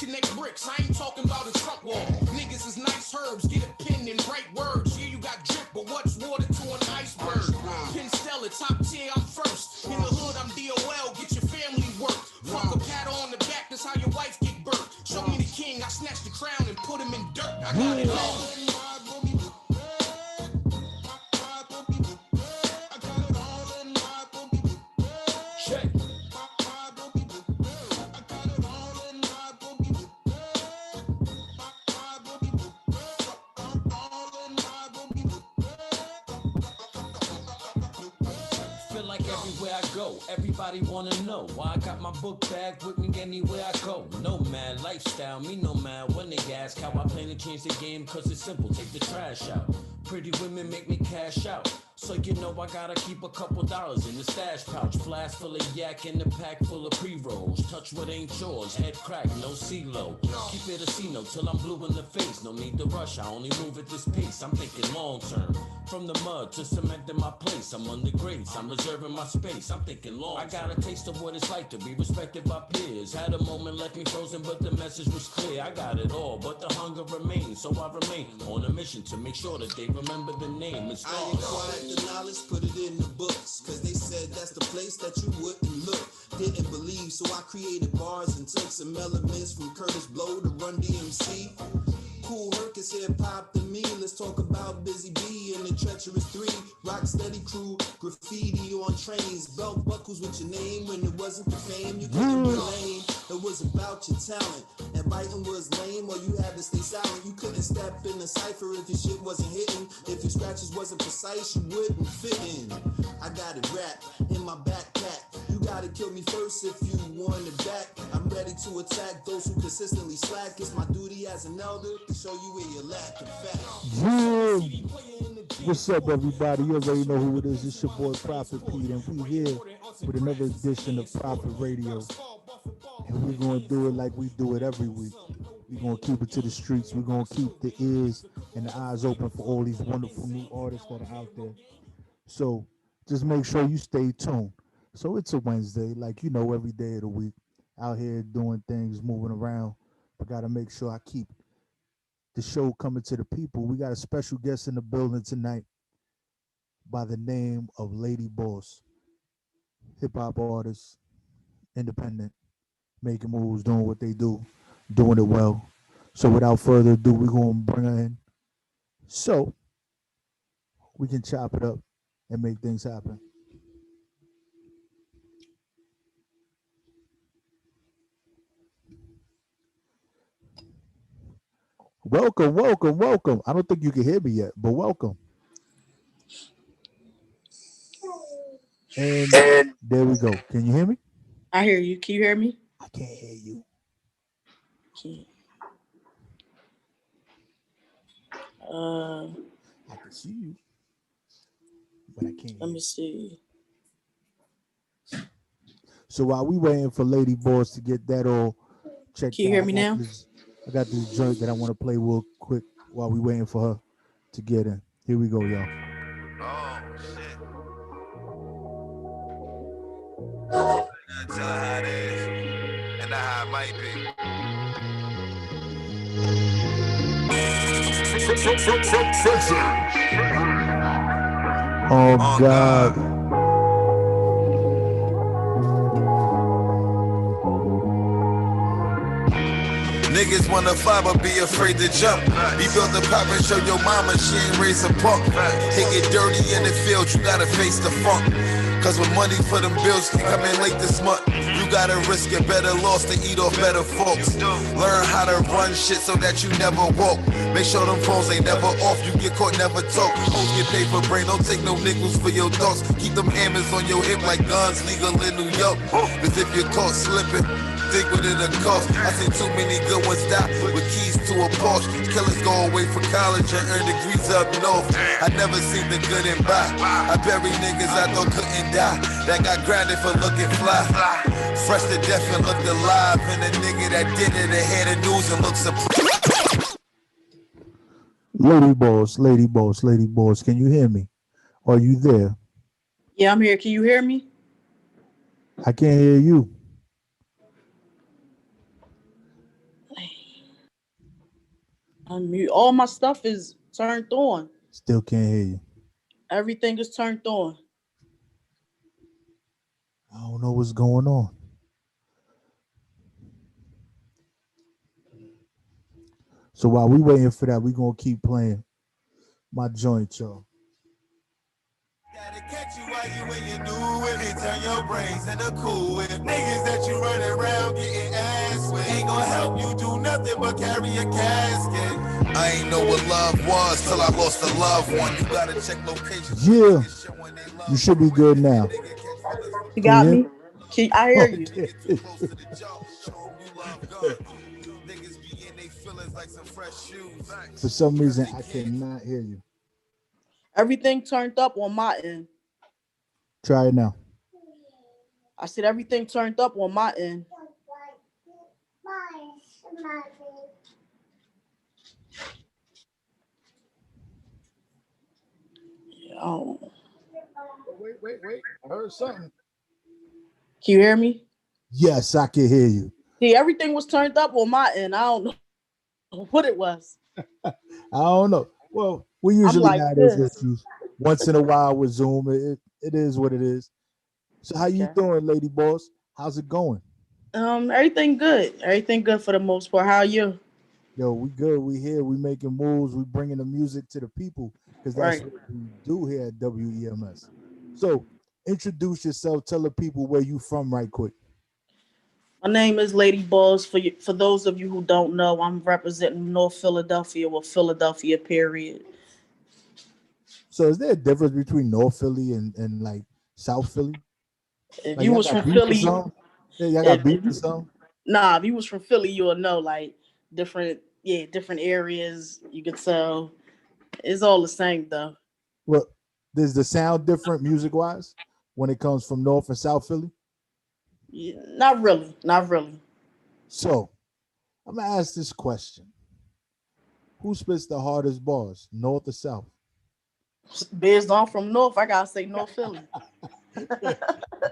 connect bricks. I ain't talking about a Trump wall. Niggas is nice herbs, get a pen and write words. Yeah, you got drip, but what's water to an iceberg? Penn Stella, top tier, I'm first. In the hood, I'm DOL, get your family work. Fuck a pat on the back, that's how your wife get burnt. Show me the king, I snatch the crown and put him in dirt. I got it all. Everybody wanna know why I got my book bag with me anywhere I go. No man lifestyle, me no man when they ask how I plan to change the game, cause it's simple, take the trash out. Pretty women make me cash out. So you know I gotta keep a couple dollars in the stash pouch. Flask full of yak and a pack full of pre-rolls. Touch what ain't yours, head crack, no CeeLo. Keep it a C-note till I'm blue in the face. No need to rush, I only move at this pace. I'm thinking long term. From the mud to cement in my place. I'm on the grades, I'm reserving my space. I'm thinking long term. I got a taste of what it's like to be respected by peers. Had a moment left me frozen, but the message was clear. I got it all, but the hunger remains. So I remain on a mission to make sure that they remember the name. It's I acquired the knowledge, put it in the books, cause they said that's the place that you wouldn't look. Didn't believe, so I created bars and took some elements from Curtis Blow to Run DMC. Cool Hercus hip hop to me. Let's talk about Busy B and the Treacherous Three. Rock steady crew, graffiti on trains, belt buckles with your name. When it wasn't the fame, you couldn't be lame. It was about your talent, and biting was lame, or you had to stay silent. You couldn't step in a cipher if your shit wasn't hitting. If your scratches wasn't precise, you wouldn't fit in. I got it wrapped in my backpack. You gotta kill me first if you want it back. I'm ready to attack those who consistently slack. It's my duty as an elder to show you where you lack in fact. What's up, everybody? You already know who it is. It's your boy Prophet Pete, and we here with another edition of Prophet Radio. And we're gonna do it like we do it every week. We're gonna keep it to the streets. We're gonna keep the ears and the eyes open for all these wonderful new artists that are out there. So just make sure you stay tuned. So it's a Wednesday, like you know, every day of the week. Out here doing things, moving around. But gotta make sure I keep the show coming to the people. We got a special guest in the building tonight by the name of Lady Boss. Hip hop artist, independent, making moves, doing what they do, doing it well. So without further ado, we're gonna bring her in so we can chop it up and make things happen. Welcome, welcome, welcome. I don't think you can hear me yet, but welcome. And there we go. Can you hear me? I hear you. Can you hear me? I can't hear you. Okay. I can see you, but I can't. Let me see. So while we waiting for Lady Boss to get that all checked out, can you hear me now? I got this joint that I want to play real quick while we waiting for her to get in. Here we go, y'all. Oh shit! I tell her how it is, and not how it might be. Oh God. Niggas wanna fly but be afraid to jump. He built the pop and show your mama she ain't raised a punk. Take it dirty in the field, you gotta face the funk. Cause when money for them bills can come in late this month, you gotta risk your better loss to eat off better folks. Learn how to run shit so that you never walk. Make sure them phones ain't never off, you get caught, never talk. Hoes get paid for brain, don't take no nickels for your thoughts. Keep them hammers on your hip like guns legal in New York. Cause if you're caught slipping, think what it'll cost. I seen too many good ones die with keys to a Porsche. Killers go away for college and earn degrees up north. I never seen the good and bad. I bury niggas I thought couldn't die, that got grounded for looking fly. Fresh to death and looked alive. And the nigga that did it ahead of news and looked surprised. Lady Boss, Lady Boss, Lady Boss, can you hear me? Are you there? Yeah, I'm here. Can you hear me? I can't hear you. All my stuff is turned on. Still can't hear you. Everything is turned on. I don't know what's going on. So while we waiting for that, we gonna keep playing my joint, y'all. Gotta catch you while you in your new whip and turn your brains into cool whip. Niggas that you run around getting ass with ain't gonna help you do nothing but carry a casket. I ain't know what love was till I lost a loved one. You gotta check locations. Yeah, you should be good now. You got Yeah. me? I hear you. For some reason, I cannot hear you. Everything turned up on my end. Try it now. I said everything turned up on my end. Oh. Wait. I heard something. Can you hear me? Yes, I can hear you. See, everything was turned up on my end. I don't know what it was. I don't know. Well, we usually like have those this. issues once in a while with Zoom. It is what it is. So how you Okay. doing, Lady Boss? How's it going? Everything good. Everything good for the most part. How are you? Yo, we good. We here. We making moves. We bringing the music to the people because that's Right. what we do here at WEMS. So introduce yourself. Tell the people where you from right quick. My name is Lady Balls. For those of you who don't know, I'm representing North Philadelphia or Philadelphia, period. So is there a difference between North Philly and like South Philly? If Like you y'all was got from beef or Philly, something? Yeah, y'all got if beef or you, something? nah, if you was from Philly, you'll know like different areas. You could tell it's all the same though. Well, does the sound different music wise when it comes from North and South Philly? Yeah, not really, not really. So I'm gonna ask this question: who spits the hardest bars, North or South? Based on from North, I gotta say North Philly.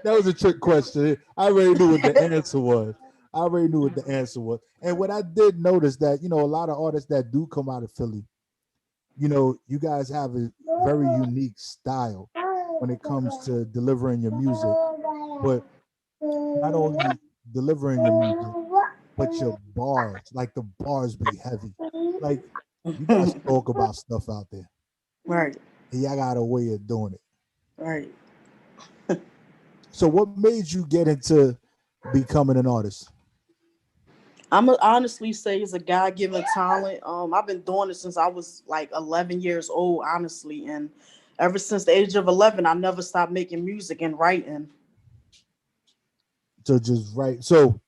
That was a trick question. I already knew what the answer was. And what I did notice that, a lot of artists that do come out of Philly, you guys have a very unique style when it comes to delivering your music. But not only delivering your music, but your bars, like the bars be heavy. Like you guys talk about stuff out there. Right, And y'all got a way of doing it. right. So what made you get into becoming an artist? I'm gonna honestly say it's a God-given talent. I've been doing it since I was like 11 years old, honestly, and ever since the age of 11, I never stopped making music and writing. So just write. So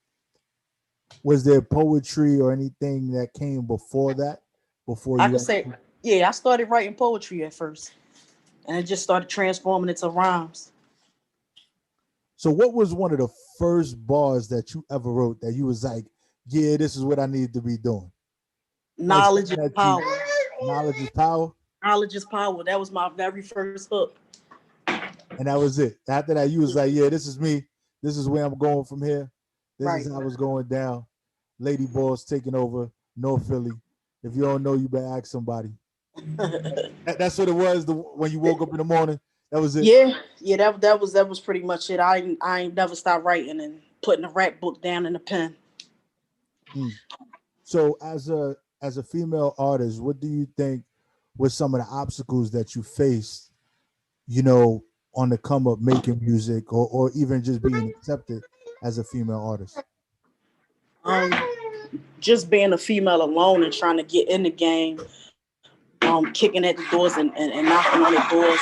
was there poetry or anything that came before that? Before I you could say, actually, yeah, I started writing poetry at first, and it just started transforming into rhymes. so what was one of the first bars that you ever wrote that you was like, yeah, this is what I need to be doing? Like Knowledge something is that power. knowledge is power, Knowledge is power. That was my very first hook. and that was it. After that, you was like, yeah, this is me. This is where I'm going from here. This Right. is how it's going down. Lady Boss taking over North Philly. If you don't know, you better ask somebody. That's what it was. When you woke up in the morning, that was it. Yeah. That was pretty much it. I ain't never stopped writing and putting the rap book down in the pen. Mm. So as a female artist, what do you think was some of the obstacles that you faced, on the come up making music or even just being accepted as a female artist? Um, just being a female alone and trying to get in the game, kicking at the doors and knocking on the doors.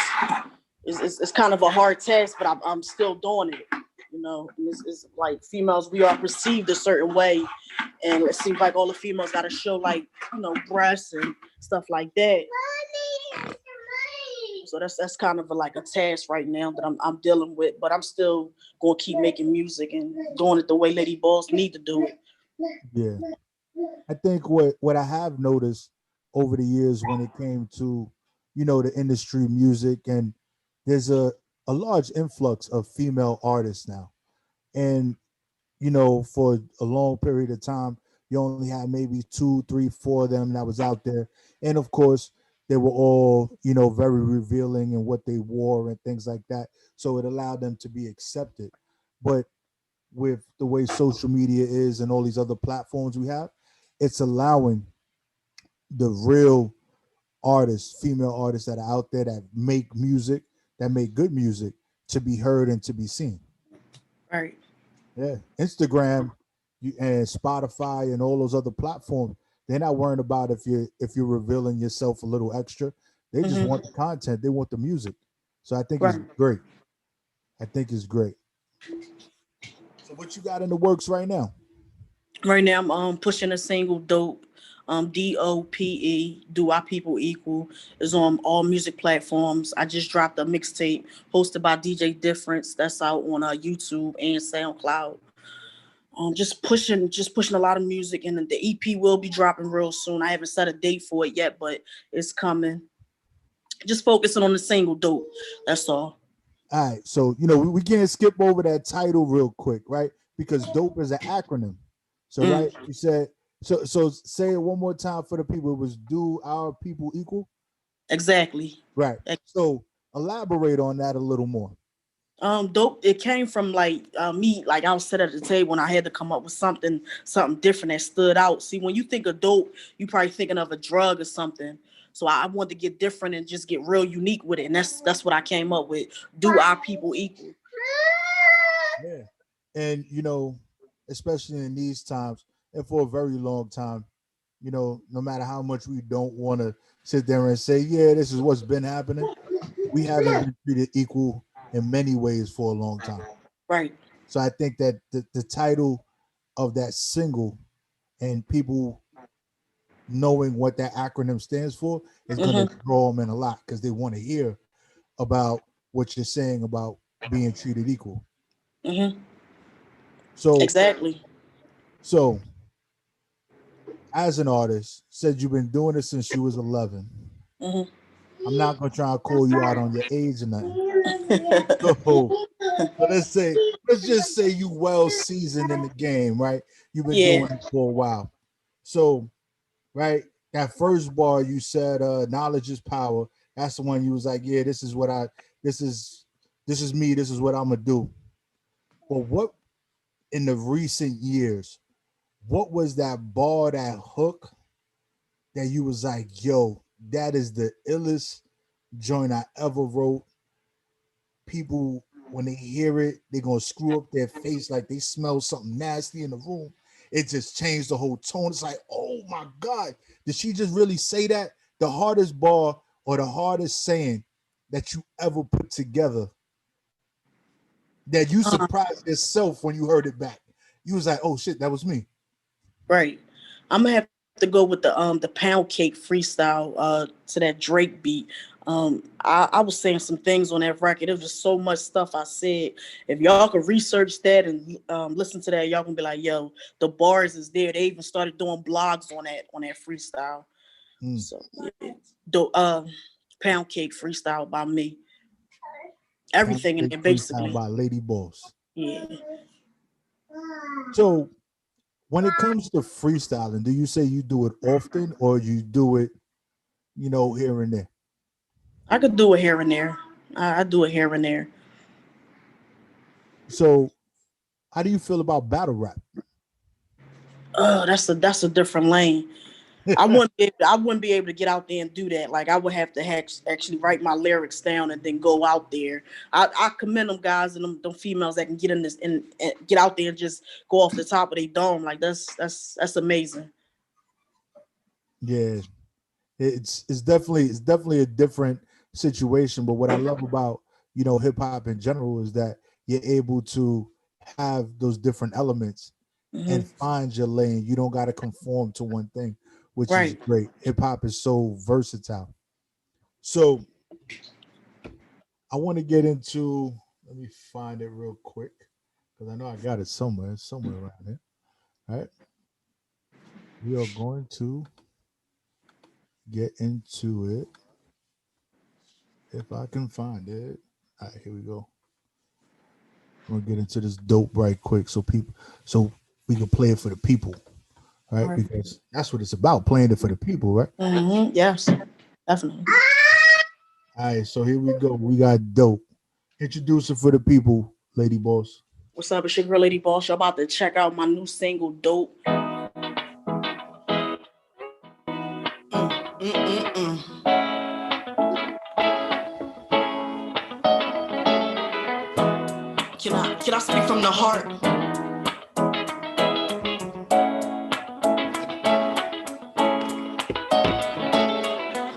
It's kind of a hard task, but I'm still doing it. It's like females, we are perceived a certain way, and it seems like all the females got to show like breasts and stuff like that. So that's kind of like a task right now that I'm dealing with, but I'm still going to keep making music and doing it the way Lady Boss need to do it. Yeah. I think what I have noticed over the years when it came to, the industry music, and there's a large influx of female artists now. And, for a long period of time, you only had maybe 2, 3, 4 of them that was out there. And of course, they were all, very revealing in what they wore and things like that. So it allowed them to be accepted. But with the way social media is and all these other platforms we have, it's allowing the real artists, female artists that are out there that make music, that make good music, to be heard and to be seen. Right. Yeah, Instagram and Spotify and all those other platforms, they're not worrying about if you're revealing yourself a little extra. They just want the content. They want the music. So I think it's Right. great. I think it's great. So what you got in the works right now? Right now, I'm pushing a single, Dope. DOPE, Do Our People Equal, is on all music platforms. I just dropped a mixtape hosted by DJ Difference that's out on YouTube and SoundCloud. Just pushing a lot of music, and the EP will be dropping real soon. I haven't set a date for it yet, but it's coming. Just focusing on the single, Dope. That's all. All right, so we can't skip over that title real quick, right? Because dope is an acronym. So right, you said so say it one more time for the people. It was Do Our People Equal? Exactly. Right. So elaborate on that a little more. Dope. It came from me. Like, I was sitting at the table and I had to come up with something different that stood out. See, when you think of dope, you probably thinking of a drug or something. So I wanted to get different and just get real unique with it, and that's what I came up with. Do Our People Equal? Yeah. And especially in these times, and for a very long time, no matter how much we don't want to sit there and say, yeah, this is what's been happening, we haven't been treated equal in many ways for a long time. Right. So I think that the title of that single and people knowing what that acronym stands for is going to draw them in a lot, because they want to hear about what you're saying about being treated equal. So Exactly. So as an artist, said you've been doing it since you was 11. I'm not gonna try to call you out on your age or nothing. So let's just say you well seasoned in the game, right? You've been doing it for a while. So, right, that first bar you said, knowledge is power. That's the one you was like, yeah, this is me, this is what I'm gonna do. But what in the recent years, what was that bar, that hook that you was like, yo, that is the illest joint I ever wrote? People, when they hear it, they're gonna screw up their face like they smell something nasty in the room. It just changed the whole tone. It's like, oh my God, did she just really say that? The hardest bar or the hardest saying that you ever put together that you surprised yourself when you heard it back. You was like, oh shit, that was me. Right. I'm gonna have to go with the Pound Cake freestyle to that Drake beat. I was saying some things on that record. There was just so much stuff I said. If y'all could research that and listen to that, y'all gonna be like, yo, the bars is there. They even started doing blogs on that freestyle. So yeah. Pound Cake freestyle by me. Everything in there basically by Lady Boss. Yeah. So when it comes to freestyling, do you say you do it often or you do it, here and there? I could do it here and there. I do it here and there. So how do you feel about battle rap? That's a different lane. I wouldn't be able to get out there and do that. Like, I would have to actually write my lyrics down and then go out there. I commend them guys and them females that can get in this and get out there and just go off the top of their dome. Like, that's amazing. Yeah, it's definitely a different situation. But what I love about hip hop in general is that you're able to have those different elements and find your lane. You don't got to conform to one thing, which is great. Hip hop is so versatile. So I want to get into, let me find it real quick because I know I got it somewhere around here. All right. We are going to get into it if I can find it. All right, here we go. I'm gonna get into this dope right quick so we can play it for the people. right? Right. Because that's what it's about, playing it for the people, right? Yes, definitely. All right, so here we go. We got Dope. Introduce it for the people, Lady Boss. What's up? It's your girl, Lady Boss. Y'all about to check out my new single, Dope. Can I speak from the heart?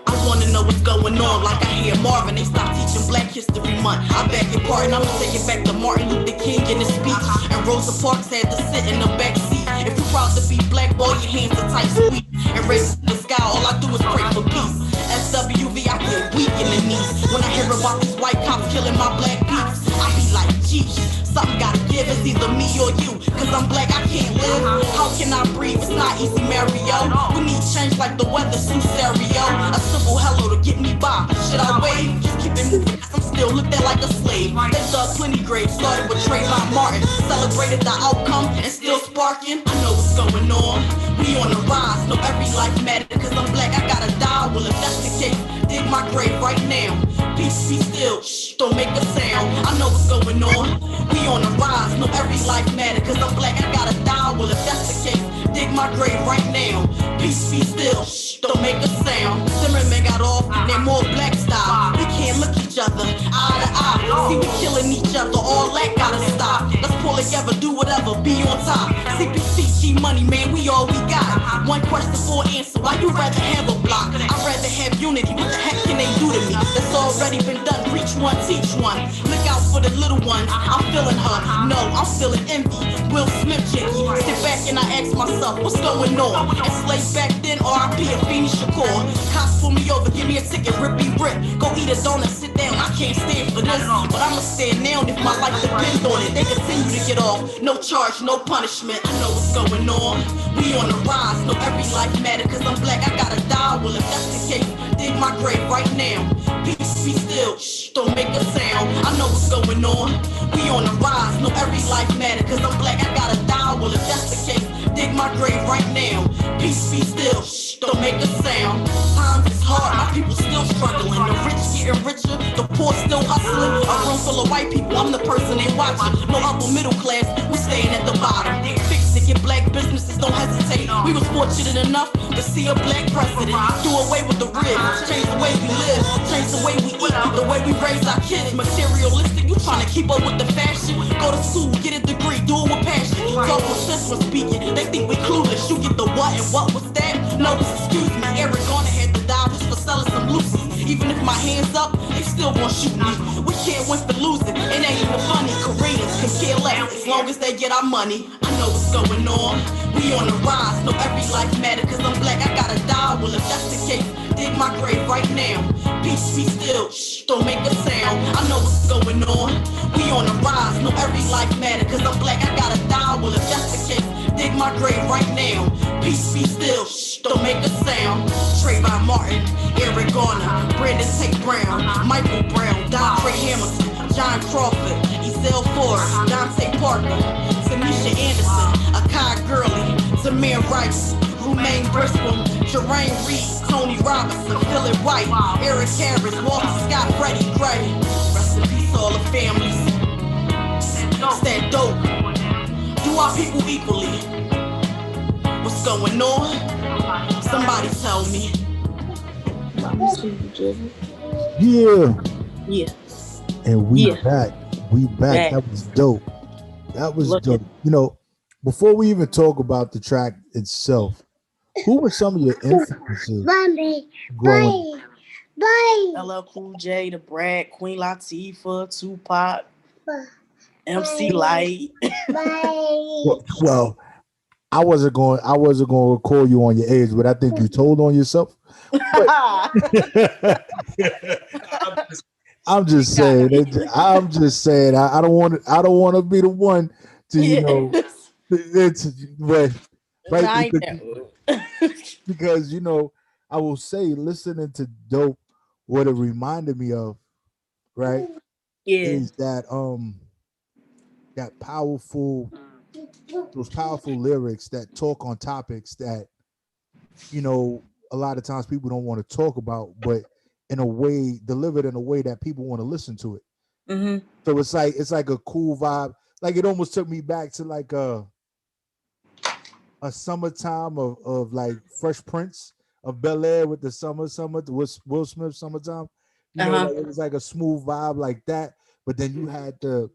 I wanna know what's going on. Like I hear Marvin, they stopped teaching Black History Month. I beg your pardon, I'ma take it back to Martin Luther King in his speech. And Rosa Parks had to sit in the back seat. If you're proud to be black, boy, your hands are tight, sweet. And raise the sky, all I do is pray for peace. SWV, I get weak in the knees. When I hear about these white cops killing my black peeps, I be like, geez, something gotta give. It's either me or you. Cause I'm black, I can't live. How can I breathe? It's not easy, Mario. We need change like the weather suit stereo. A simple hello to get me by. Should I wave? Just keep it moving, cause I'm still looked at like a slave. They dug plenty graves, started with Trayvon Martin. Celebrated the outcome and still sparking. I know what's going on. We on the rise, know every life matter. Cause I'm black, I gotta die. Well, if that's the case, dig my grave right now. Peace, be still, shh, don't make a sound. I know what's going on. We on the rise, know every life matter. Cause I'm black, I gotta die. Well, if that's the case, dig my grave right now. Peace, be still, shh, don't make a sound. Zimmerman got off, they're more black style. We can't look each other eye to eye. See, we killing each other, all that gotta stop. Let's pull together, do whatever, be on top. CPC, G money, man, we all we got. One question for answer, why you rather have a block? I'd rather have unity, what the heck can they do to me? That's already been done, preach one, teach one. Look out for the little ones, I'm feeling her. No, I'm feeling envy, Will Smith jiggy. Sit back and I ask myself, what's going on? Enslaved back then, R.I.P. Afeni Shakur. Cops pull me over, give me a ticket, rippy rip. Go eat a donut, sit down, I can't stand for this. But I'ma stand now if my life depends on it. They continue to get off, no charge, no punishment. I know what's going on. We on the rise, know every life matter. Cause I'm black, I gotta die. Well, if that's the case, dig my grave right now. Peace, be still, shh, don't make a sound. I know what's going on. We on the rise, know every life matter. Cause I'm black, I gotta die. Well, if that's the case, dig my grave right now. Peace, be still, shh, don't make a sound. Times is hard, my people still struggling. The rich getting richer, the poor still hustling. A room full of white people, I'm the person they watching. No upper middle class, we staying at the bottom. Fix it, get black businesses, don't hesitate. We was fortunate enough to see a black president. Do away with the ribs, change the way we live, change the way we eat, the way we raise our kids. Materialistic, you trying to keep up with the fashion. Go to school, get a degree, do it with passion. Talk with sense when speaking, they think we clueless. You get the what and what was that? No, excuse me, Eric Garner had to die just for selling some Lucy's. Even if my hands up, they still gon' shoot me. We can't win for losing, it ain't even funny. Koreans can care less as long as they get our money. I know what's going on. We on the rise, know every life matter. Cause I'm black, I gotta die. Well, if that's the case, dig my grave right now. Peace, be still, shh, don't make a sound. I know what's going on. We on the rise, know every life matter. Cause I'm black, I gotta die. Well, if that's the case, dig my grave right now. Peace, be still, shh, don't make a sound. Trayvon Martin, Eric Garner, Brandon Tate Brown, Michael Brown, Dontre Hamilton, John Crawford, Ezell Ford, Dante Parker, Tanisha Anderson, Akai Gurley, Tamir Rice, Rumaine Briscoe, Jermaine Reed, Tony Robinson, Philip White, Eric Harris, Walter Scott, Freddie Gray. Rest in peace, all the families. Stand dope. Do our people equally. What's going on? Somebody tell me. Yeah. Yeah. And we Yeah. back. We back. That was dope. That was Look dope. You know, before we even talk about the track itself, who were some of your influences growing? LL Cool J, The Brat, Queen Latifah, Tupac, MC Light. Well, I wasn't going to call you on your age, but I think you told on yourself. I'm just saying. I'm just saying. I don't want to be the one to It's but right because I will say listening to Dope, what it reminded me of, right? Yeah. Is that that powerful those powerful lyrics that talk on topics that, you know, a lot of times people don't want to talk about, but in a way delivered in a way that people want to listen to it. Mm-hmm. So it's like a cool vibe. Like it almost took me back to like a summertime of like Fresh Prince of Bel Air with the summer with Will Smith summertime. You know, Uh-huh. like it was like a smooth vibe like that. But then you had the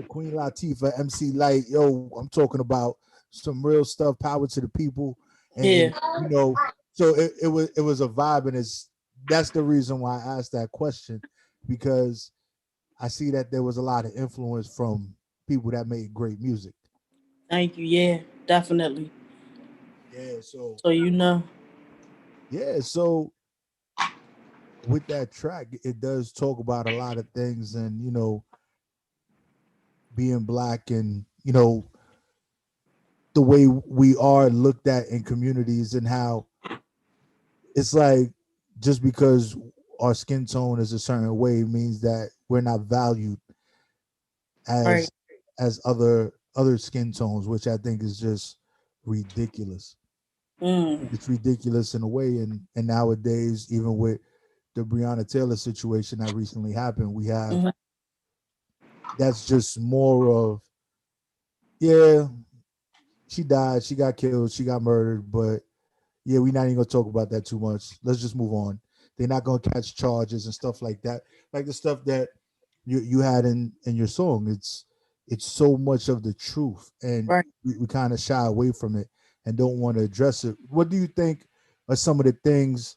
Queen Latifah, MC Light. Yo, I'm talking about some real stuff, power to the people, and Yeah. you know, so it was a vibe, and that's the reason why I asked that question, because I see that there was a lot of influence from people that made great music. Thank you. Yeah, definitely. Yeah, so So you know. yeah, so with that track, it does talk about a lot of things, and you know, being black, and you know, the way we are looked at in communities, and how it's like just because our skin tone is a certain way means that we're not valued Right. as other skin tones, which I think is just ridiculous. Mm. It's ridiculous in a way, and nowadays, even with the Breonna Taylor situation that recently happened, we have Mm-hmm. that's just more of, yeah, she died, she got killed, she got murdered, but yeah, we're not even gonna talk about that too much. Let's just move on. They're not gonna catch charges and stuff like that, like the stuff that you had in your song. It's so much of the truth, and Right. we kind of shy away from it and don't want to address it. What do you think are some of the things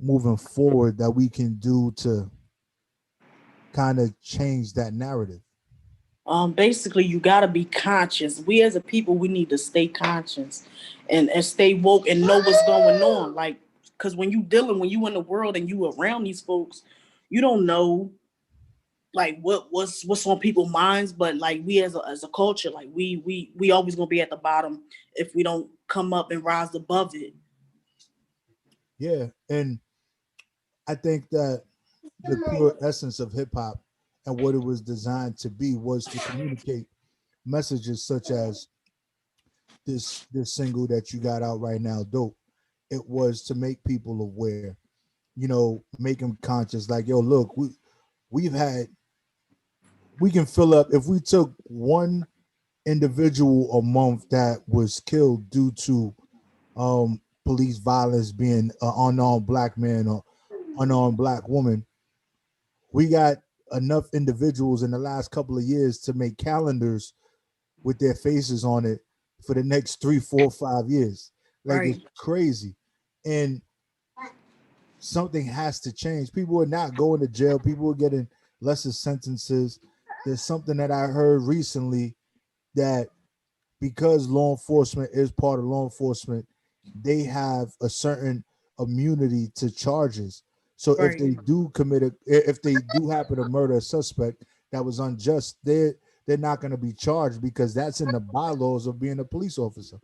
moving forward that we can do to kind of change that narrative? Basically you gotta be conscious. We as a people, we need to stay conscious and stay woke and know what's going on. Like, cause when you in the world and you around these folks, you don't know like what's on people's minds. But like we as a culture, like we always gonna be at the bottom if we don't come up and rise above it. Yeah, and I think that the pure essence of hip hop and what it was designed to be was to communicate messages such as this single that you got out right now, Dope. It was to make people aware, you know, make them conscious. Like, yo, look, we've had we can fill up if we took one individual a month that was killed due to police violence, being an unarmed black man or unarmed black woman. We got enough individuals in the last couple of years to make calendars with their faces on it for the next 3, 4, 5 years. Like Right. it's crazy. And something has to change. People are not going to jail. People are getting lesser sentences. There's something that I heard recently that because law enforcement is part of law enforcement, they have a certain immunity to charges. So if Right. they do commit if they do happen to murder a suspect that was unjust, they're not going to be charged because that's in the bylaws of being a police officer.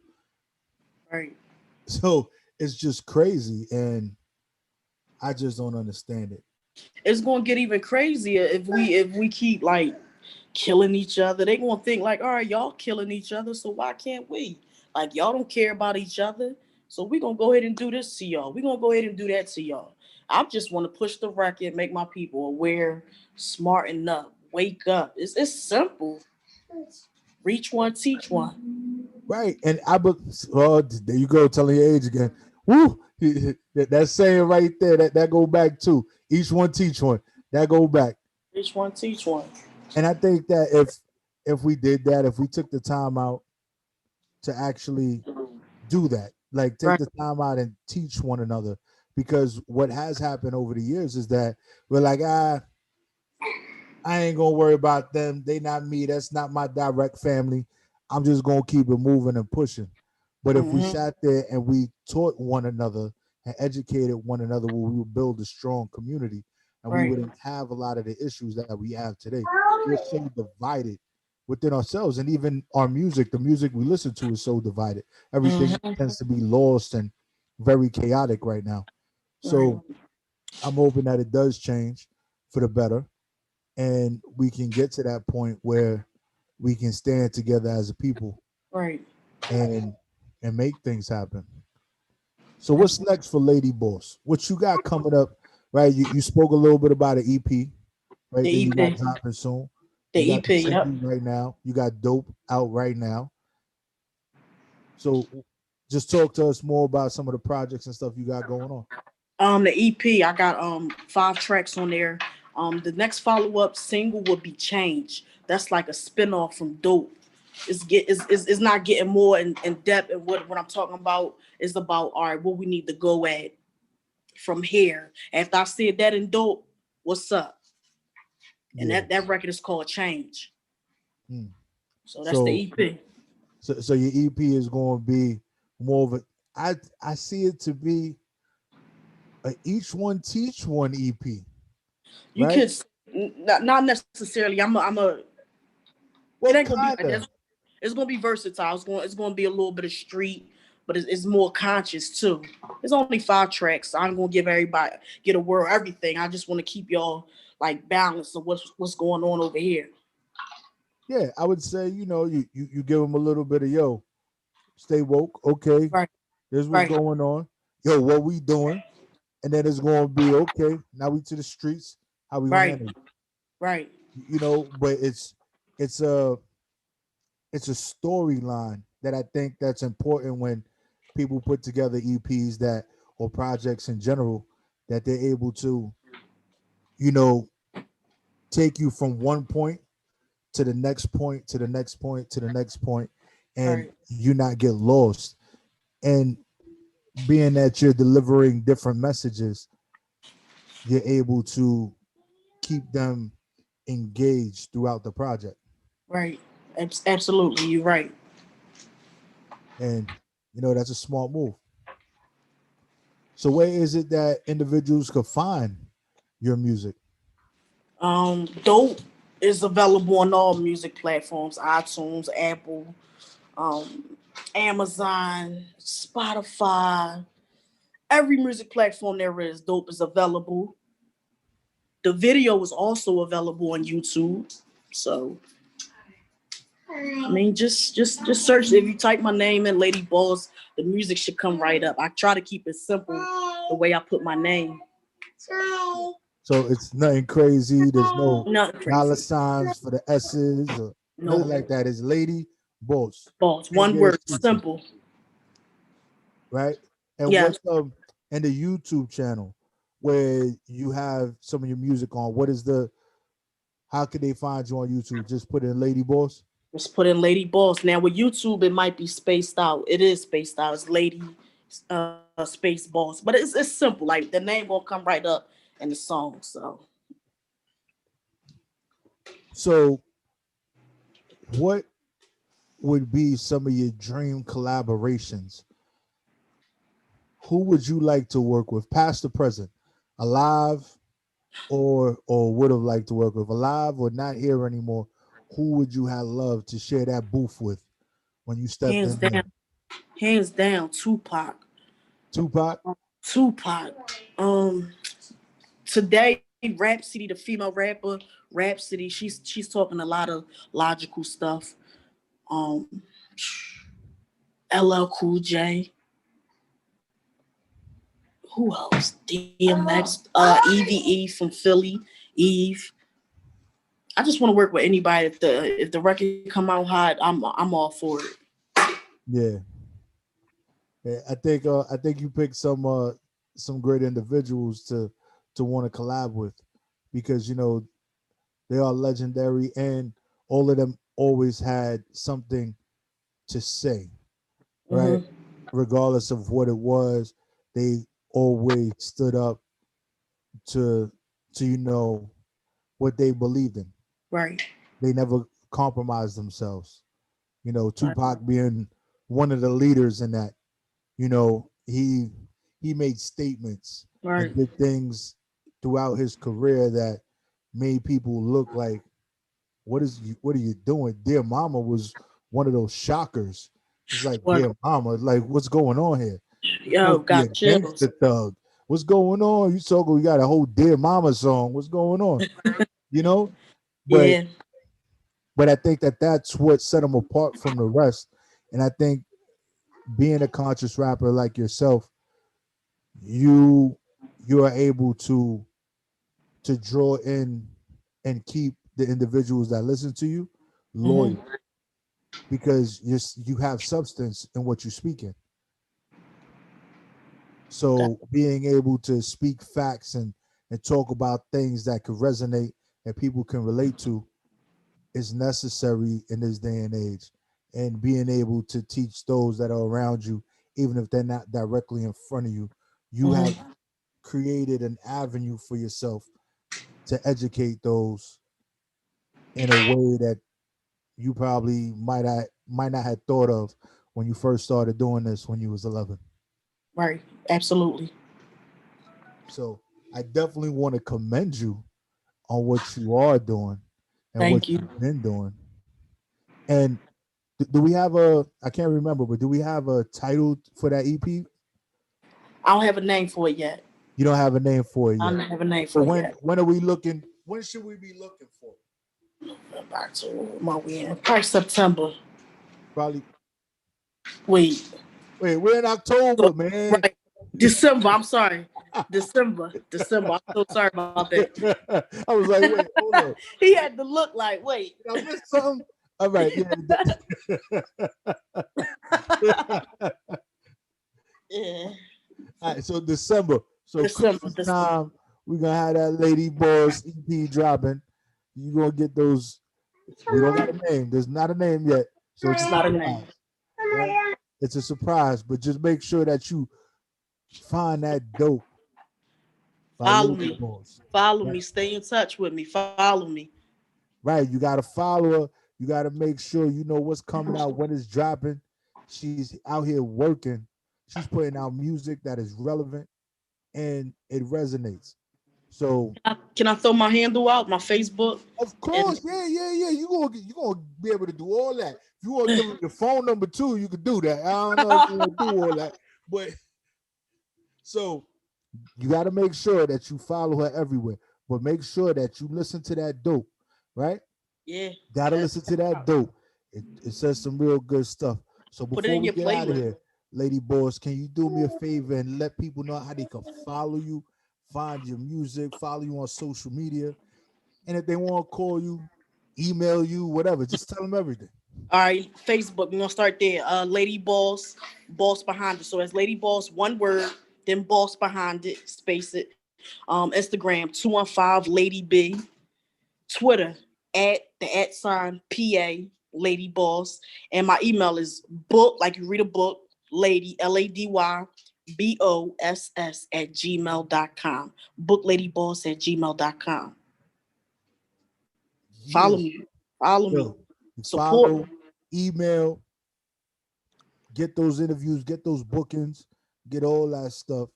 Right. So it's just crazy, and I just don't understand it. It's gonna get even crazier if we keep like killing each other. They gonna think like, all right, y'all killing each other, so why can't we? Like y'all don't care about each other, so we gonna go ahead and do this to y'all. We gonna go ahead and do that to y'all. I just want to push the record, make my people aware, smarten up, wake up. It's simple. Reach one, teach one. Right. And oh, there you go, telling your age again. Woo! That saying right there, that go back too. Each one teach one. That go back. Reach one, teach one. And I think that if we did that, if we took the time out to actually do that, like take Right. the time out and teach one another, because what has happened over the years is that we're like, I ain't gonna worry about them. They not me. That's not my direct family. I'm just gonna keep it moving and pushing. But if we Mm-hmm. sat there and we taught one another and educated one another, we would build a strong community, and we Right. wouldn't have a lot of the issues that we have today. We're so divided within ourselves, and even our music, the music we listen to, is so divided. Everything Mm-hmm. tends to be lost and very chaotic right now. Right. So I'm hoping that it does change for the better, and we can get to that point where we can stand together as a people Right. and make things happen. So what's next for Lady Boss? What you got coming up? Right, you spoke a little bit about an EP, right? The That you got EP. dropping soon. The You got the EP. Yep. single right now. You got Dope out right now. So just talk to us more about some of the projects and stuff you got going on. The EP, I got 5 tracks on there. The next follow-up single will be Change. That's like a spin-off from Dope. It's not getting more in depth, and what I'm talking about is about, all right, what we need to go at from here. After I said that in Dope, what's up? And Yeah. that record is called Change. Mm. So that's the EP. So your EP is going to be more of a. I see it to be a each one teach one EP. You right? could not necessarily. I'm a. What It ain't gonna be. kinda? It's gonna be versatile. It's gonna be a little bit of street, but it's more conscious too. It's only 5 tracks. I'm gonna give everybody get a word everything. I just want to keep y'all like balanced of what's going on over here. Yeah, I would say, you give them a little bit of, yo, stay woke. Okay, Right. here's what's Right. going on. Yo, what we doing? And then it's going to be, okay, now we to the streets. How we Right. handle it? Right. But it's a storyline that I think that's important when people put together EPs or projects in general, that they're able to, take you from one point to the next point, to the next point, to the next point, and Right. you not get lost. And being that you're delivering different messages, you're able to keep them engaged throughout the project. Right. Absolutely. You're right. And that's a smart move. So where is it that individuals could find your music? Dope is available on all music platforms: iTunes, Apple, Amazon, Spotify. Every music platform there is, Dope is available. The video is also available on YouTube. So I mean, just search. If you type my name in, Lady Boss, the music should come right up. I try to keep it simple the way I put my name. So it's nothing crazy. There's no Nothing dollar crazy. signs for the S's or No. nothing like that. It's Lady Boss, Boss. One Yeah, word, it's simple. right? And Yeah. what's and the YouTube channel where you have some of your music on? How can they find you on YouTube? Just put in Lady Boss. Just put in Lady Boss. Now with YouTube, it might be spaced out. It is spaced out. It's Lady Space Boss, but it's simple. Like the name will come right up in the song. So what would be some of your dream collaborations? Who would you like to work with, past or present, alive or would have liked to work with, alive or not here anymore? Who would you have loved to share that booth with when you stepped hands in there? down, hands down, Tupac. Tupac? Today, Rhapsody, the female rapper, Rhapsody, she's talking a lot of logical stuff. LL Cool J. Who else? DMX, EVE from Philly, Eve. I just want to work with anybody. If the record come out hot, I'm all for it. Yeah. I think you picked some great individuals to want to collab with, because they are legendary and all of them always had something to say, right? Regardless of what it was, they always stood up to what they believed in. Right. They never compromised themselves. Tupac being one of the leaders in that. He made statements Right. and did things throughout his career that made people look like, what are you doing? Dear Mama was one of those shockers. It's like, What? Dear Mama, like, what's going on here? Yo, got chills. Gangsta thug. What's going on? We got a whole Dear Mama song. What's going on? But Yeah. But I think that that's what set him apart from the rest. And I think being a conscious rapper like yourself, you are able to draw in and keep the individuals that listen to you loyal because you have substance in what you're speaking. So being able to speak facts and talk about things that could resonate and people can relate to is necessary in this day and age. And being able to teach those that are around you, even if they're not directly in front of you, you have created an avenue for yourself to educate those in a way that you probably might not have thought of when you first started doing this when you was 11. Right. Absolutely. So I definitely want to commend you on what you are doing and Thank what you. you've been doing. And do we have I can't remember, but do we have a title for that EP? I don't have a name for it yet. You don't have a name for it yet. I don't have a name for it yet. When are we looking? When should we be looking for? Back to my win. Probably September. Probably. Wait, we're in October, man. Right. December. I'm sorry. December. I'm so sorry about that. I was like, wait, hold on. He had to look like, wait. Did I miss something? All right. Yeah. All right. So December. So December. Christmas time, we're gonna have that Lady Boss EP dropping. You're gonna get those. We don't got a name. There's not a name yet. So it's not a name. Right? It's a surprise, but just make sure that you find that dope. Follow me. Follow me. Stay in touch with me. Follow me. Right. You gotta follow her. You gotta make sure you know what's coming out, when it's dropping. She's out here working. She's putting out music that is relevant and it resonates. So can I throw my handle out, my Facebook? Of course, yeah. You gonna be able to do all that. If you want to give them your phone number too, you can do that. I don't know if you want to do all that, but so you got to make sure that you follow her everywhere. But make sure that you listen to that dope, right? Yeah. Gotta listen to that dope. It says some real good stuff. So before we get out of here, Lady Boss, can you do me a favor and let people know how they can follow you, find your music, follow you on social media, and if they want to call you, email you, whatever, just tell them everything. All right, Facebook, we're gonna start there. Lady Boss, Boss behind it. So it's Lady Boss, one word, then Boss behind it, space it. Instagram 215 Lady B, Twitter @the @PA Lady Boss, and my email is book, like you read a book, lady LADYBOSS @gmail.com. bookladyboss@gmail.com. Follow me. Follow me. Support. Follow, email, get those interviews, get those bookings, get all that stuff.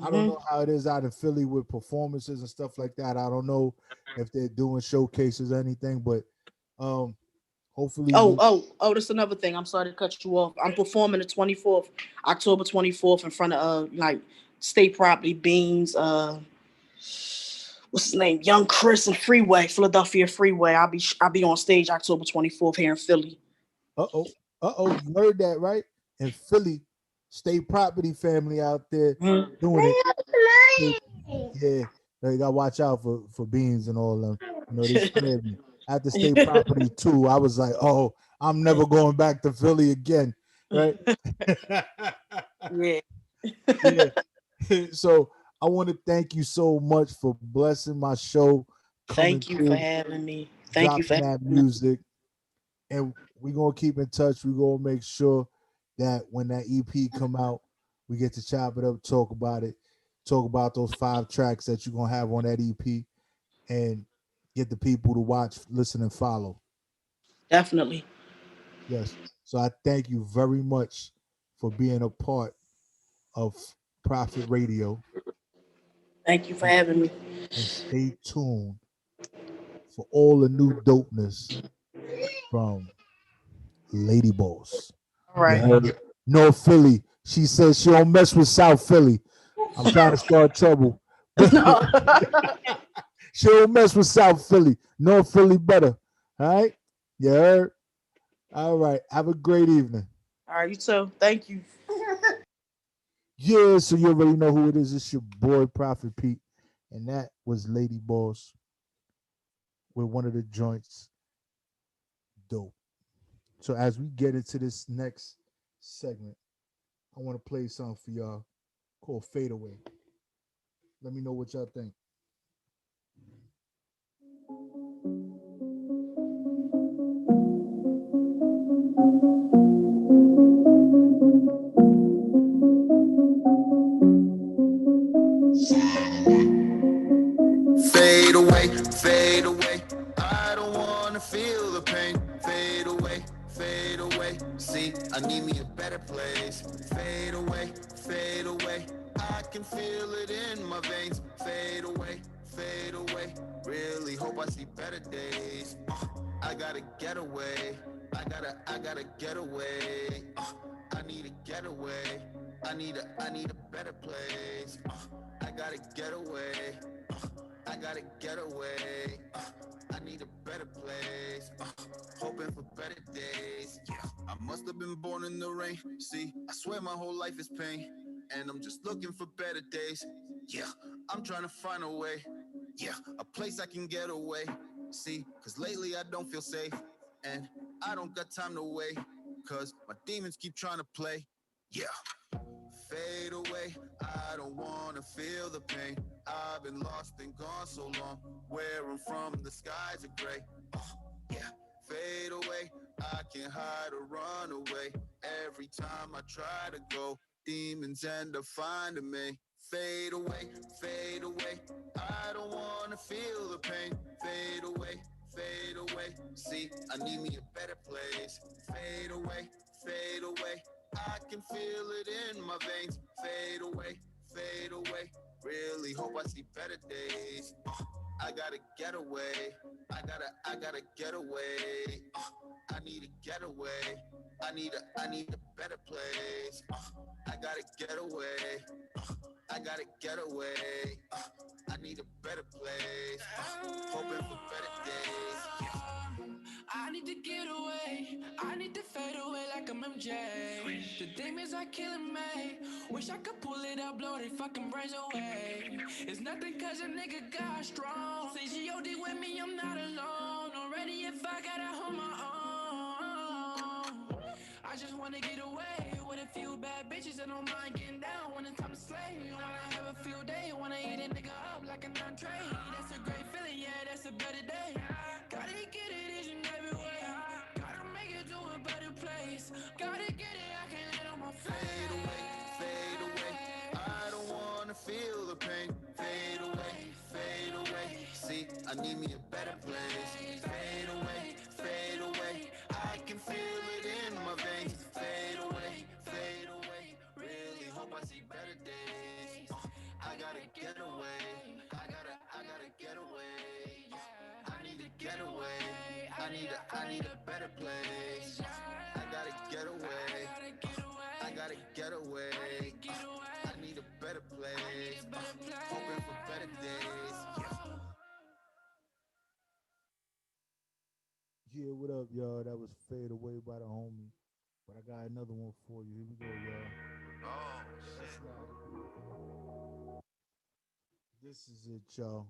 I don't know how it is out in Philly with performances and stuff like that. I don't know if they're doing showcases or anything, but hopefully. That's another thing. I'm sorry to cut you off. I'm performing the 24th, October 24th, in front of like state property, Beans, what's his name? Young Chris and Freeway, Philadelphia Freeway. I'll be on stage October 24th here in Philly. You heard that right? In Philly, state property family out there doing it. Yeah, you gotta watch out for Beans and all them. You know, they scared me. At the state property too, I was like, oh, I'm never going back to Philly again, right? Yeah. So I want to thank you so much for blessing my show. Thank you for having me. Thank you for that music. And we're gonna keep in touch. We're gonna make sure that when that EP come out, we get to chop it up, talk about it, talk about those 5 tracks that you're gonna have on that EP, and get the people to watch, listen, and follow. Definitely. Yes. So I thank you very much for being a part of Prophet Radio. Thank you for having me. And stay tuned for all the new dopeness from Lady Boss. All right. North Philly. She says she don't mess with South Philly. I'm trying to start trouble. She don't mess with South Philly. North Philly better. All right. You heard? All right. Have a great evening. All right, you too. Thank you. Yeah, so you already know who it is. It's your boy, Prophet Pete. And that was Lady Boss with one of the joints. Dope. So as we get into this next segment, I want to play something for y'all called Fade Away. Let me know what y'all think. Fade away, fade away. I don't wanna feel the pain. Fade away, fade away. See, I need me a better place. Fade away, fade away. I can feel it in my veins. Fade away, fade away. Really hope I see better days. I gotta get away. I gotta get away. I need a getaway. I need a better place. I gotta get away. I gotta get away. I need a better place. Hoping for better days. Yeah, I must have been born in the rain. See, I swear my whole life is pain, and I'm just looking for better days. Yeah, I'm trying to find a way. Yeah, a place I can get away. See, cause lately I don't feel safe, and I don't got time to wait, cause my demons keep trying to play. Yeah. Fade away, I don't wanna feel the pain. I've been lost and gone so long. Where I'm from, the skies are gray. Yeah, fade away, I can't hide or run away. Every time I try to go, demons end up finding me. Fade away, I don't wanna feel the pain. Fade away, see, I need me a better place. Fade away, I can feel it in my veins. Fade away, really hope I see better days. I gotta get away. I gotta get away. I need a getaway. I need a better place. I gotta get away. I gotta get away. I need a better place. Hoping for better days. Yeah. I need to get away. I need to fade away like I'm MJ. The demons are killing me. Wish I could pull it out, blow their fucking brains away. It's nothing cause a nigga got strong. Say G.O.D. with me, I'm not alone. Already if I gotta hold my own. I just wanna get away with a few bad bitches and don't mind getting down when it's time to slay. Wanna have a field day, wanna eat a nigga up like an entree. That's a great feeling, yeah, that's a better day. Gotta get it each and every way. Gotta make it to a better place. Gotta get it, I can't let on my face. Fade away, I don't wanna feel the pain. Fade away, see, I need me a better place. Fade away, I can feel it in my veins. Fade away, really hope I see better days. I gotta get away, I gotta get away. I need to get away, I need a better place. I gotta get away, I gotta get away. I need a better place, hoping for better days. Yeah, what up, y'all? That was Fade Away by the homie. But I got another one for you. Here we go, y'all. Oh, shit. This is it, y'all.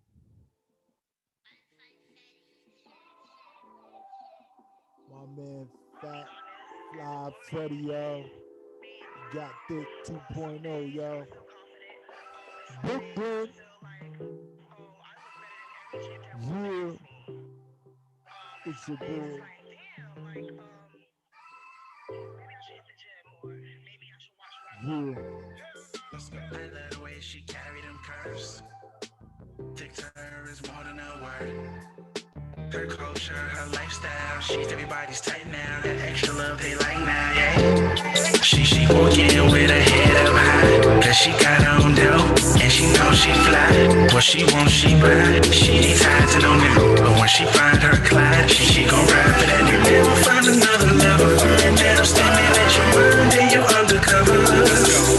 My man Fat Fly Freddy, y'all. Got Thick 2.0, y'all. Brooklyn. Yeah. It's your boy. Yeah. I love the way she carried them curves. Thick to her is more than a word. Her culture, her lifestyle, she's everybody's type now. That extra love they like now, yeah. She walking with her head up high, cause she got her own dough, and she knows she fly. What she wants, she buy. She needs tied to no nigga, but when she find her Clyde, she gon' ride for that nigga. Never find another lover, and then I'm standing at your mind, and you're undercover.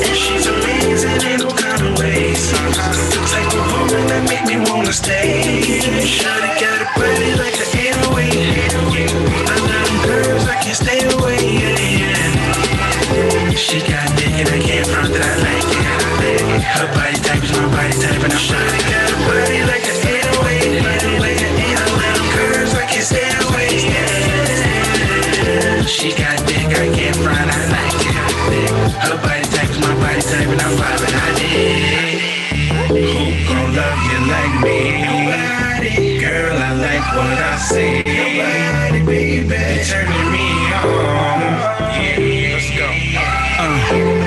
And she's amazing in all kind of ways. The type of woman that make me wanna stay. Shawty got a body like the 808. I it, I can't front that I like it. Her body type is my body type, and I'm shawty got a body like an 808. Like an 808, curves like it's airways. She got dick, I can't front, I like it. Her body type is my body type, and I'm vibing, I dig. Who gon' love you like me? Nobody. Girl, I like what I see. Nobody, baby. You're turning me on. Yeah, let's go.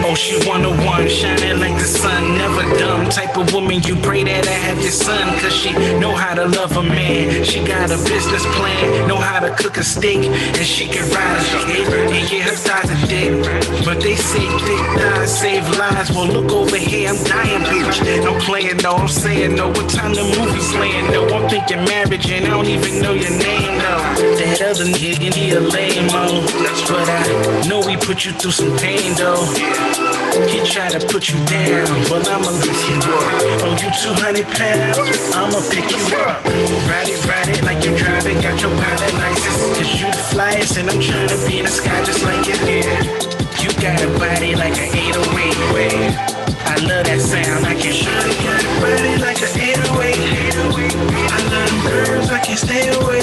Oh, she 101, shining like the sun, never dumb. Type of woman you pray that I have your son, cause she know how to love a man. She got a business plan, know how to cook a steak, and she can ride a skate. And yeah, her thighs are dick, but they say thick thighs save lives. Well, look over here, I'm dying, bitch. I'm playing though, I'm saying no. What time the movie playing though? I'm thinking marriage and I don't even know your name though. That other nigga, he a lame-o, but I know he put you through some pain though. He try to put you down, but I'ma lift you up. Oh, you 200 pounds, I'ma pick you up. Ride it like you're driving, got your pilot license. Cause you the flyest and I'm trying to be in the sky just like you. You got a body like an 808. I love that sound, I can show you. Got a body like an 808. I love them girls, I can't stay away.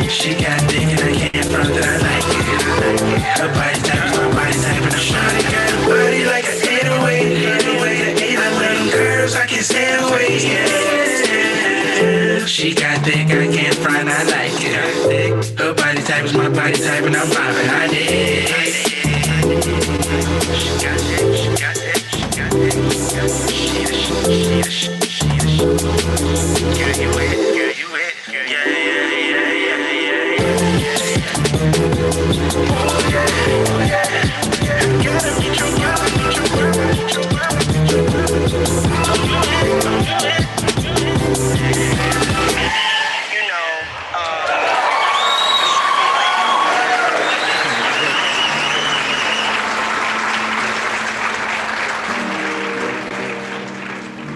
She got dick and I can't front that I like it. Her body type is my body type, and I'm shawty got a body like an 808. I love them girls, I can't stay away. She got dick, I can't front, I like it. Her body type is my body type, and I'm vibing, I dig. She got dick, she got dick, she got dick, she got dick, she you it, you it,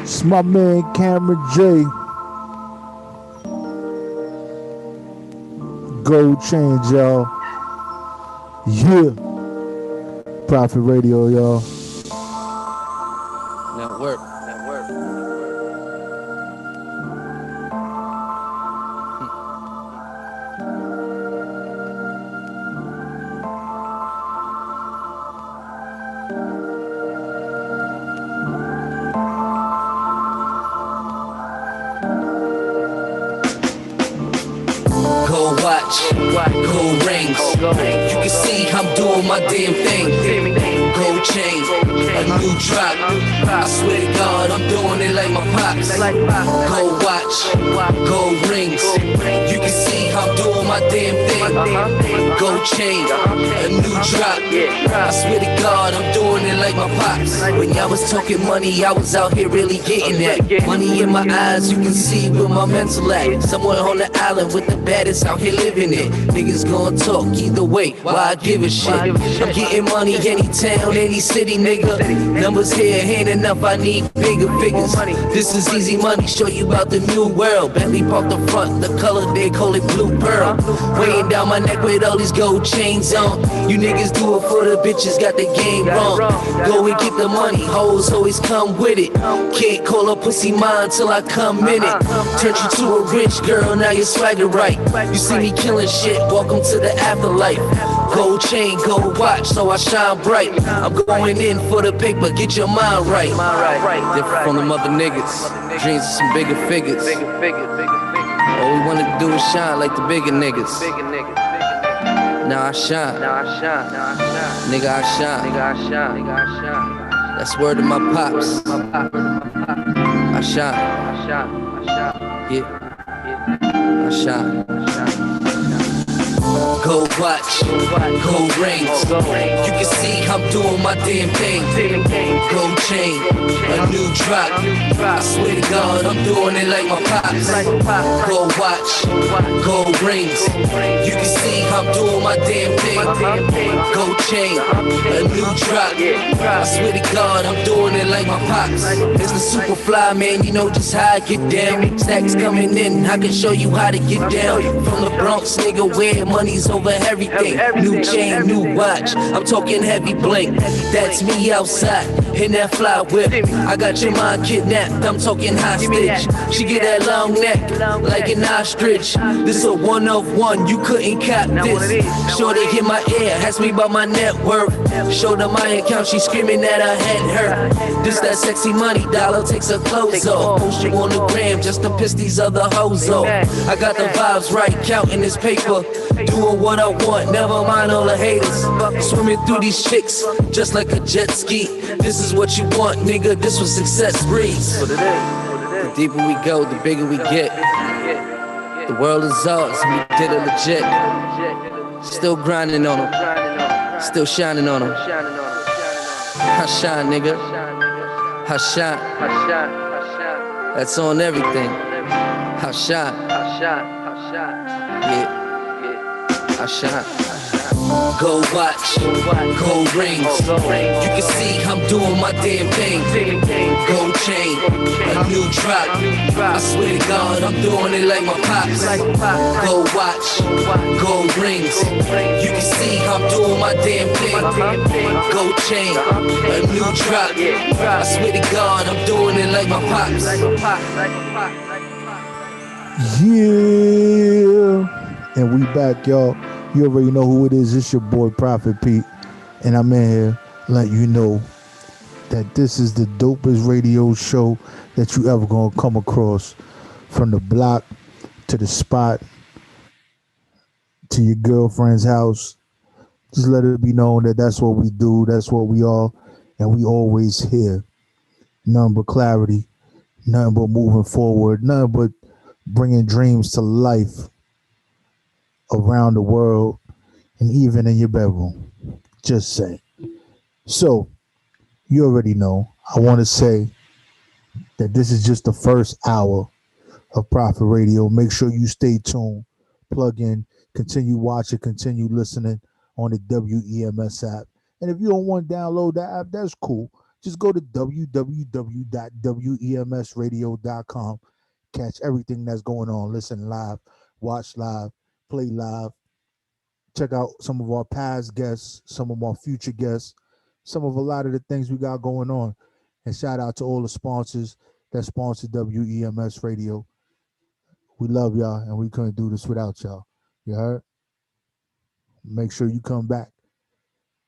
It's my man Cameron J. Gold Change, y'all. Yeah. Prophet Radio, y'all. Network. Gold rings, you can see I'm doing my damn thing. Gold chain, a new drop. I swear to God, I'm doing it like my pops. Gold watch, gold rings, you can see I'm doing my damn thing. Gold chain, a new drop. I swear to God, I'm doing it like my pops. When y'all was talking money, I was out here really getting that. Money in my eyes, you can see where my mental at. Somewhere on the island with the baddest out here living it. Niggas gon' talk either way, why I give a shit? I'm getting money any town, any city, nigga. Numbers here ain't enough, I need bigger figures. This is easy money, show you about the new world. Bentley parked the front, the color they call it blue pearl. Weighing down my neck with all these gold chains on. You niggas do it for the bitches, got the game wrong. Go and get the money, hoes always come with it. Can't call a pussy mine till I come in it. Turn you to a rich girl, now you're swagger right. You see me killing shit, welcome to the afterlife. Gold chain, gold watch, so I shine bright. I'm going in for the paper, get your mind right. Different from them other niggas, dreams of some bigger figures. All we wanna do is shine like the bigger niggas. Now I shine, nigga I shine. That's word of my pops. I shine, yeah, I shine. Gold watch, gold rings, you can see I'm doing my damn thing. Gold chain, a new drop. I swear to God, I'm doing it like my pops. Gold watch, gold rings, you can see I'm doing my damn thing. Gold chain, a new drop. I swear to God, I'm doing it like my pops. It's the super fly, man, you know just how I get down. Stacks coming in, I can show you how to get down. From the Bronx, nigga, where money money's over everything. New chain, new watch, I'm talking heavy bling. That's me outside in that fly whip. I got your mind kidnapped, I'm talking hostage. She get that long neck like an ostrich. This a one of one, you couldn't cap this. Shorty hit my ear, asked me about my net worth. Showed her my account, she screaming that her head hurt. This that sexy money, dollar takes her clothes off. Post you on the gram just to piss these other hoes off. I got the vibes right, counting this paper. Doing what I want, never mind all the haters. Swimming through these chicks, just like a jet ski. This is what you want, nigga, this was success breeze. The deeper we go, the bigger we get. The world is ours, we did it legit. Still grinding on them, still shining on them. I shine, nigga, I shine. That's on everything. I shine, yeah, I shine. Gold watch, gold rings. You can see I'm doing my damn thing. Gold chain, a new drop. I swear to God, I'm doing it like my pops. Gold watch, gold rings. You can see I'm doing my damn thing. Gold chain, a new drop. I swear to God, I'm doing it like my pops. Yeah, and we back, y'all. You already know who it is. It's your boy Prophet Pete, and I'm in here letting you know that this is the dopest radio show that you ever gonna come across. From the block to the spot to your girlfriend's house, just let it be known that that's what we do, that's what we are, and we always here. Nothing but clarity, nothing but moving forward, nothing but bringing dreams to life around the world and even in your bedroom. Just saying. So, you already know, I want to say that this is just the first hour of Prophet Radio. Make sure you stay tuned, plug in, continue watching, continue listening on the WEMS app. And if you don't want to download that app, that's cool. Just go to www.wemsradio.com. Catch everything that's going on. Listen live, watch live, play live. Check out some of our past guests, some of our future guests, some of a lot of the things we got going on. And shout out to all the sponsors that sponsor WEMS Radio. We love y'all, and we couldn't do this without y'all. You heard? Make sure you come back.